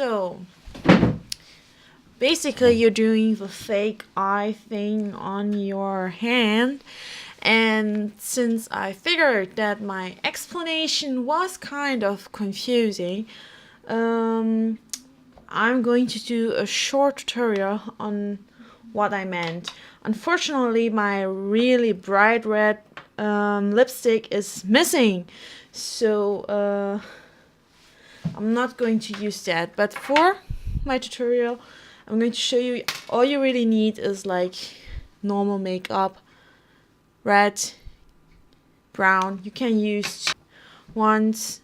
So basically you're doing the fake eye thing on your hand, and since I figured that my explanation was kind of confusing, I'm going to do a short tutorial on what I meant. Unfortunately, my really bright red lipstick is missing, so I'm not going to use that. But for my tutorial, I'm going to show you all you really need is like normal makeup, red, brown. You can use ones,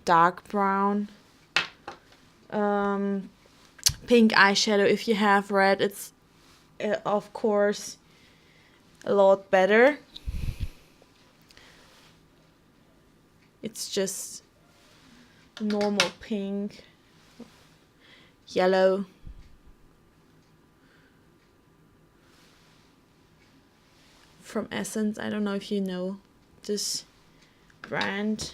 dark brown, pink eyeshadow. If you have red, it's of course a lot better. It's just normal pink, yellow, from Essence. I don't know if you know this brand.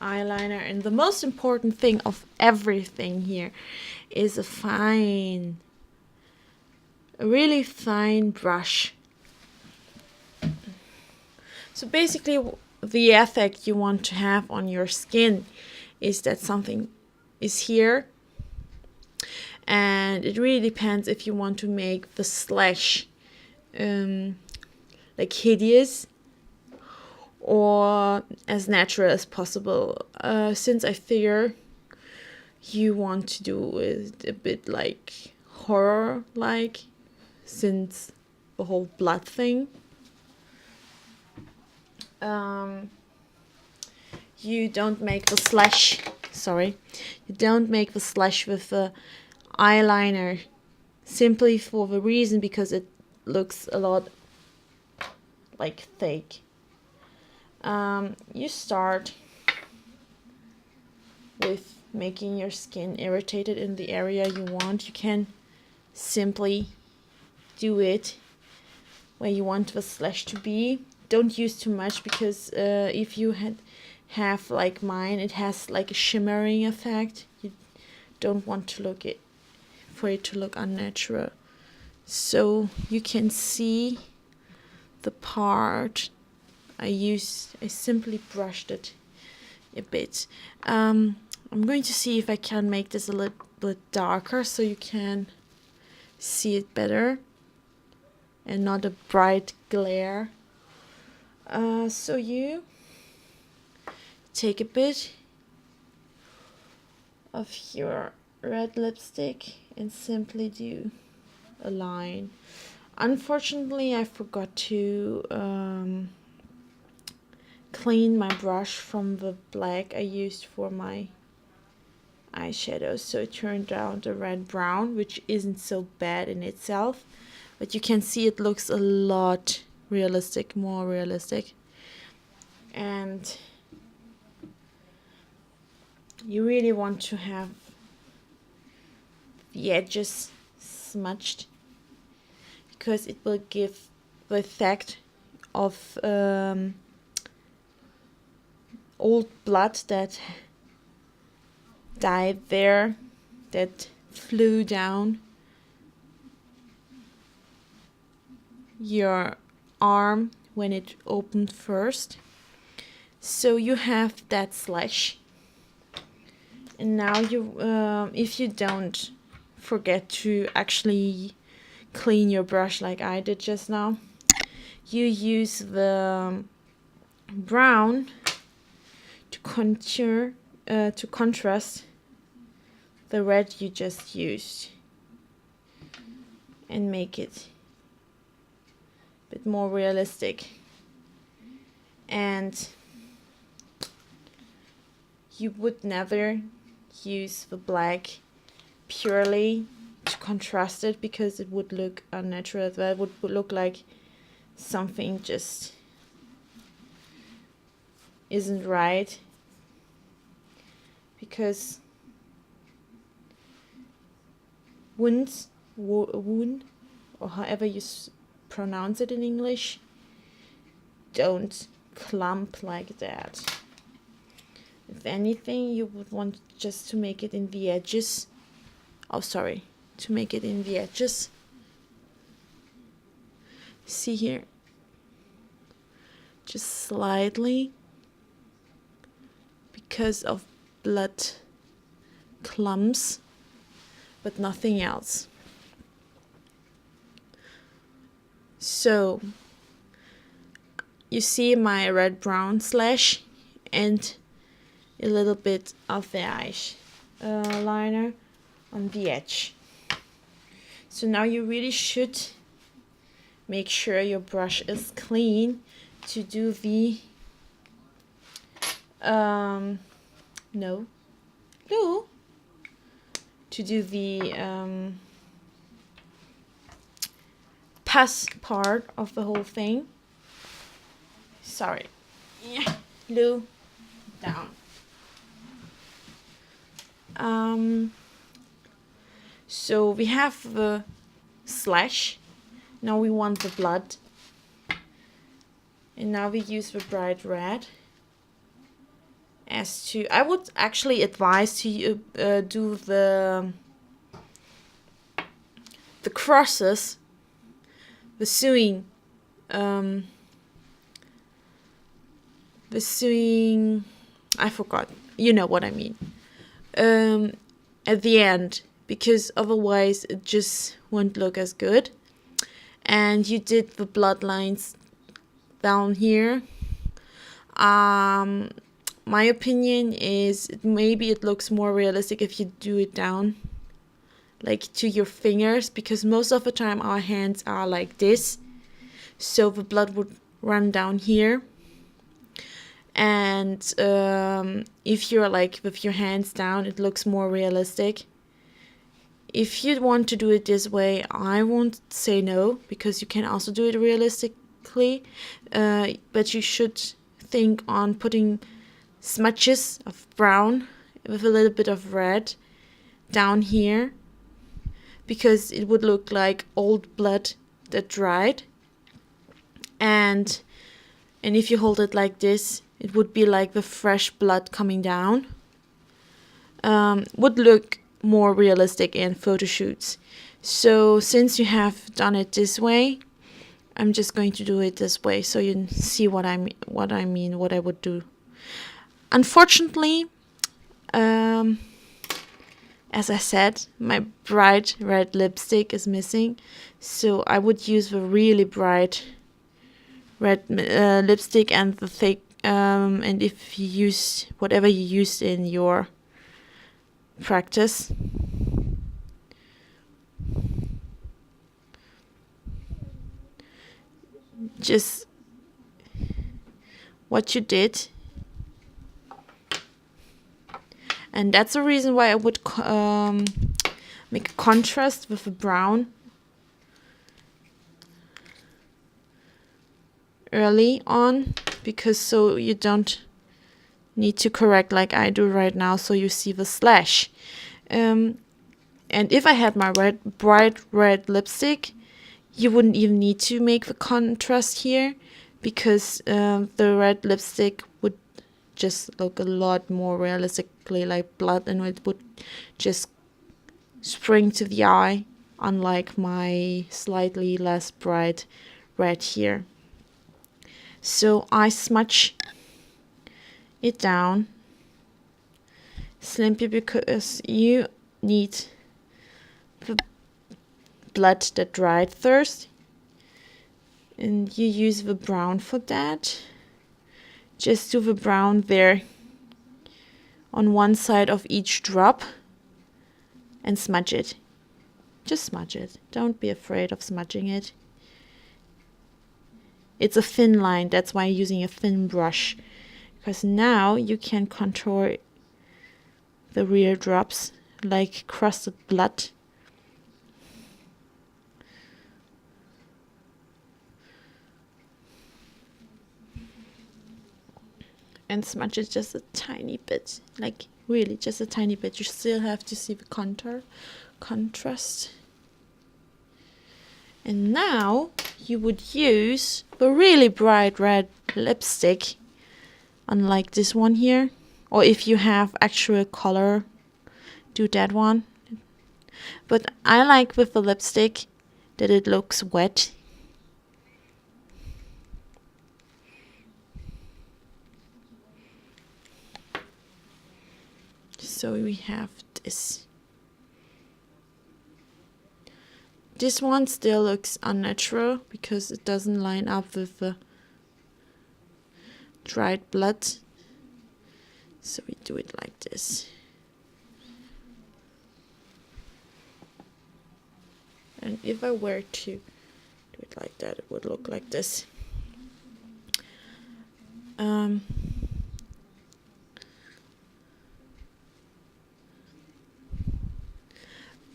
Eyeliner, and the most important thing of everything here is a really fine brush. So basically the effect you want to have on your skin is that something is here, and it really depends if you want to make the slash like hideous or as natural as possible. Since I figure you want to do it a bit like horror like, since the whole blood thing, you don't make the slash with the eyeliner, simply for the reason because it looks a lot like fake. You start with making your skin irritated in the area you want. You can simply do it where you want the slash to be. Don't use too much, because if you have like mine, it has like a shimmering effect. You don't want to for it to look unnatural. So you can see the part I simply brushed it a bit. I'm going to see if I can make this a little bit darker so you can see it better and not a bright glare. So you take a bit of your red lipstick and simply do a line. Unfortunately, I forgot to clean my brush from the black I used for my eyeshadow, so it turned out a red brown, which isn't so bad in itself, but you can see it looks a lot more realistic, and you really want to have the edges smudged, because it will give the effect of old blood that died there, that flew down your arm when it opened first. So you have that slash, and now you if you don't forget to actually clean your brush like I did just now, you use the brown to contour, to contrast the red you just used, and make it a bit more realistic. And you would never use the black purely to contrast it, because it would look unnatural. That would look like something just isn't right, because wound, or however you pronounce it in English, don't clump like that. If anything, you would want just to make it in the edges. Oh, sorry, to make it in the edges. See here? Just slightly, because of blood clumps, but nothing else. So you see my red brown slash and a little bit of the eyeliner on the edge. So now you really should make sure your brush is clean to do the to do the pass part of the whole thing. Sorry. Yeah. Lou, down. So we have the slash. Now we want the blood. And now we use the bright red. I would actually advise to do the crosses, the sewing, I forgot, you know what I mean, at the end, because otherwise it just won't look as good. And you did the bloodlines down here. My opinion is maybe it looks more realistic if you do it down, like to your fingers, because most of the time our hands are like this, so the blood would run down here. And if you're like with your hands down, it looks more realistic. If you want to do it this way, I won't say no, because you can also do it realistically, but you should think on putting smudges of brown with a little bit of red down here, because it would look like old blood that dried. And if you hold it like this, it would be like the fresh blood coming down. Would look more realistic in photo shoots. So since you have done it this way, I'm just going to do it this way, so you see what I would do. Unfortunately, as I said, my bright red lipstick is missing, so I would use the really bright red lipstick and the thick, and if you use whatever you used in your practice. Just what you did. And that's the reason why I would make a contrast with the brown early on, because so you don't need to correct like I do right now, so you see the slash. And if I had my bright red lipstick, you wouldn't even need to make the contrast here, because the red lipstick would just look a lot more realistically like blood, and it would just spring to the eye, unlike my slightly less bright red here. So I smudge it down simply because you need the blood that dried first, and you use the brown for that. Just do the brown there on one side of each drop and smudge it. Just smudge it. Don't be afraid of smudging it. It's a thin line, that's why I'm using a thin brush, because now you can contour the real drops like crusted blood. And smudge it just a tiny bit, like really just a tiny bit. You still have to see the contrast. And now you would use the really bright red lipstick, unlike this one here, Or if you have actual color, do that one. But I like with the lipstick that it looks wet. So we have this. This one still looks unnatural because it doesn't line up with the dried blood. So we do it like this. And if I were to do it like that, it would look like this.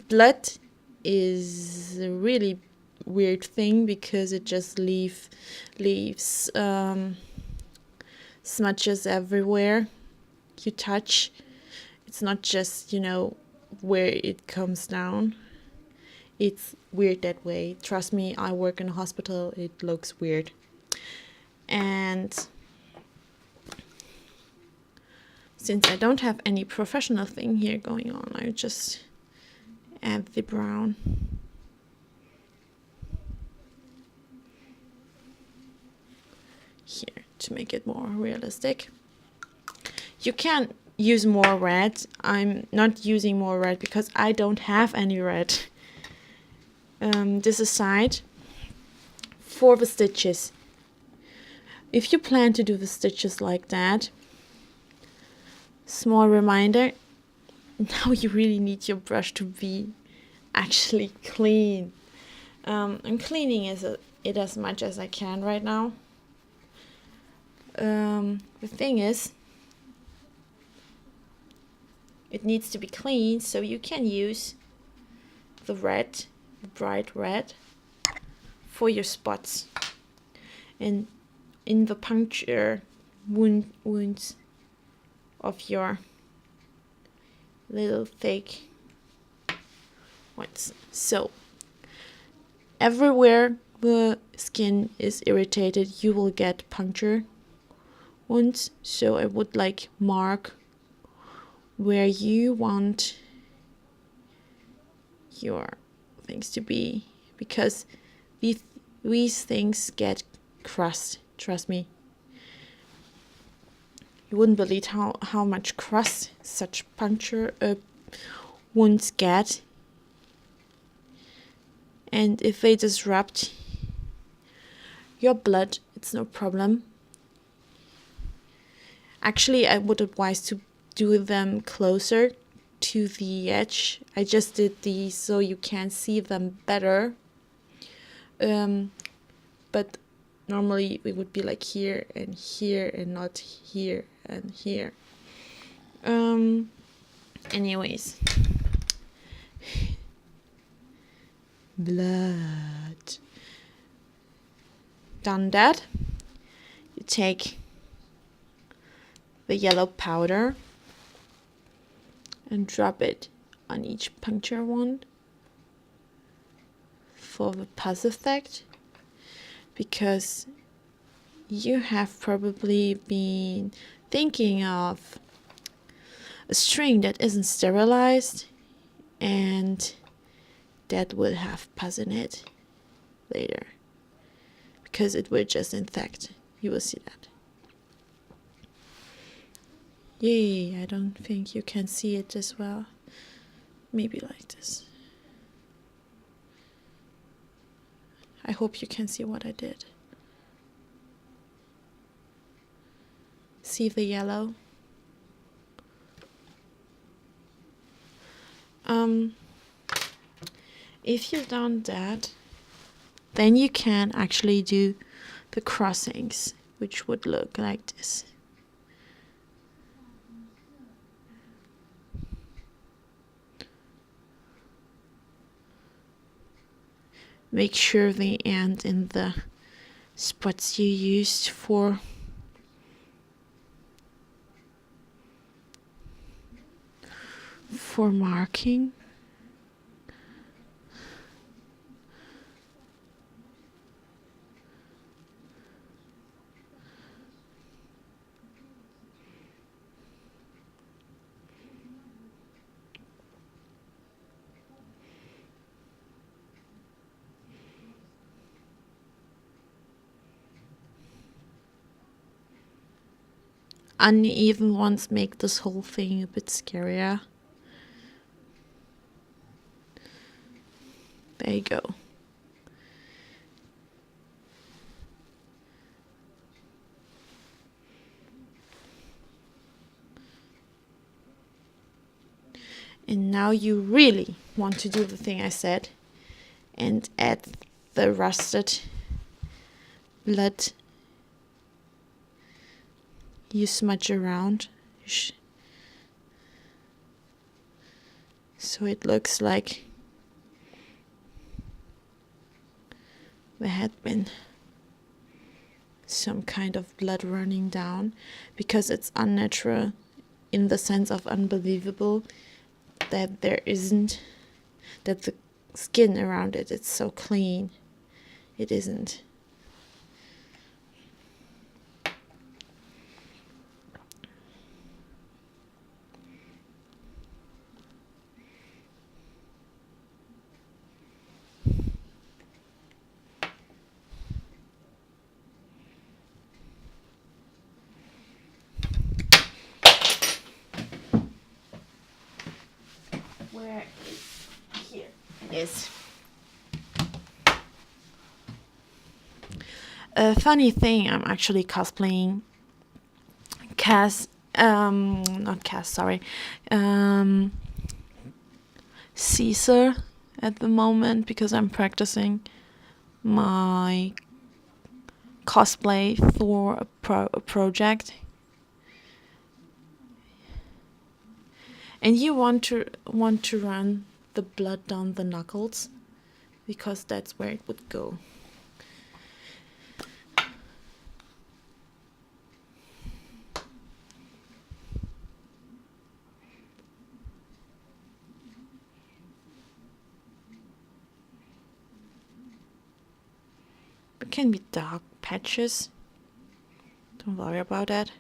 Blood is a really weird thing because it just leaves smudges everywhere you touch. It's not just, you know, where it comes down. It's weird that way. Trust me, I work in a hospital. It looks weird. And since I don't have any professional thing here going on, I just add the brown. Here to make it more realistic. You can use more red. I'm not using more red because I don't have any red. This aside, for the stitches, if you plan to do the stitches like that, small reminder, now you really need your brush to be actually clean. I'm cleaning it as much as I can right now. The thing is, it needs to be clean, so you can use the red, the bright red, for your spots and in the puncture wounds of your little fake ones. So everywhere the skin is irritated, you will get puncture wounds. So I would like mark where you want your things to be, because these things get crust. Trust me. You wouldn't believe how much crust such puncture wounds get. And if they disrupt your blood, it's no problem. Actually, I would advise to do them closer to the edge. I just did these so you can see them better. But normally it would be like here and not here and here. Anyways. Blood. Done that. You take the yellow powder and drop it on each puncture wound for the pus effect, because you have probably been thinking of a string that isn't sterilized and that will have pus in it later, because it will just infect. You will see that. Yay, I don't think you can see it as well. Maybe like this. I hope you can see what I did. See the yellow? If you've done that, then you can actually do the crossings, which would look like this. Make sure they end in the spots you used for marking. uneven ones make this whole thing a bit scarier. There you go. And now you really want to do the thing I said and add the rusted blood. You smudge around so it looks like there had been some kind of blood running down, because it's unnatural in the sense of unbelievable that there isn't, that the skin around it, it's so clean. It isn't. Where is here? It is. A funny thing, I'm actually cosplaying Caesar at the moment, because I'm practicing my cosplay for a project. And you want to run the blood down the knuckles, because that's where it would go. It can be dark patches. Don't worry about that.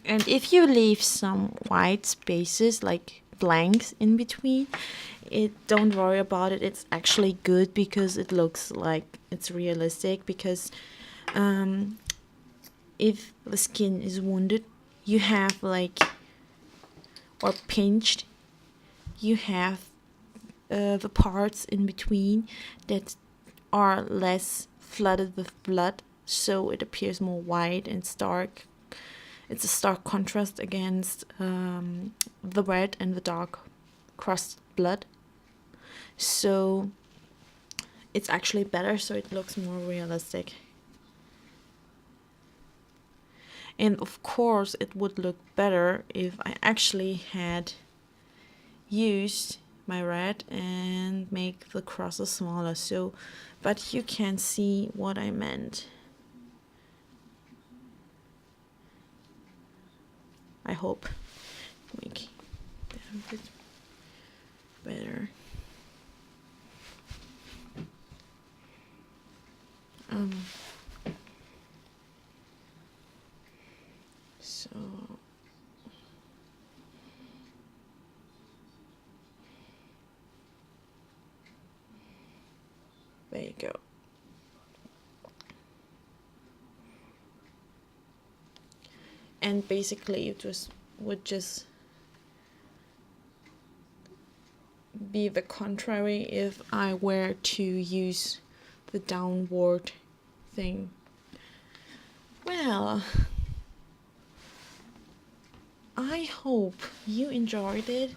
And if you leave some white spaces, like blanks in between, don't worry about it. It's actually good, because it looks like it's realistic. Because if the skin is wounded, you have or pinched, you have the parts in between that are less flooded with blood, so it appears more white and stark. It's a stark contrast against the red and the dark crusted blood. So it's actually better, so it looks more realistic. And of course it would look better if I actually had used my red and make the crosses smaller. So, but you can see what I meant. I hope make that a bit better. So there you go. And basically it would just be the contrary if I were to use the downward thing. Well, I hope you enjoyed it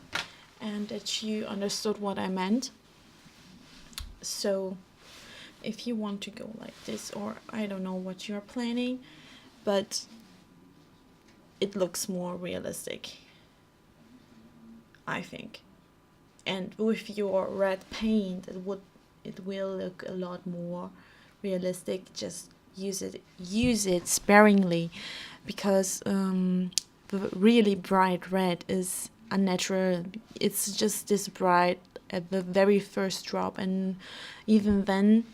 and that you understood what I meant. So if you want to go like this, or I don't know what you're planning, but it looks more realistic, I think. And with your red paint, it will look a lot more realistic. Just use it sparingly, because the really bright red is unnatural. It's just this bright at the very first drop, and even then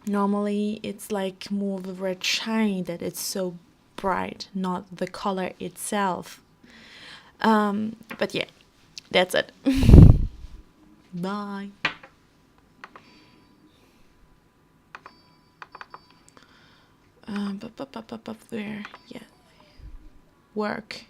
normally it's like more the red shine that it's so bright, not the color itself. But yeah, that's it. Bye. Up there, yeah. Work.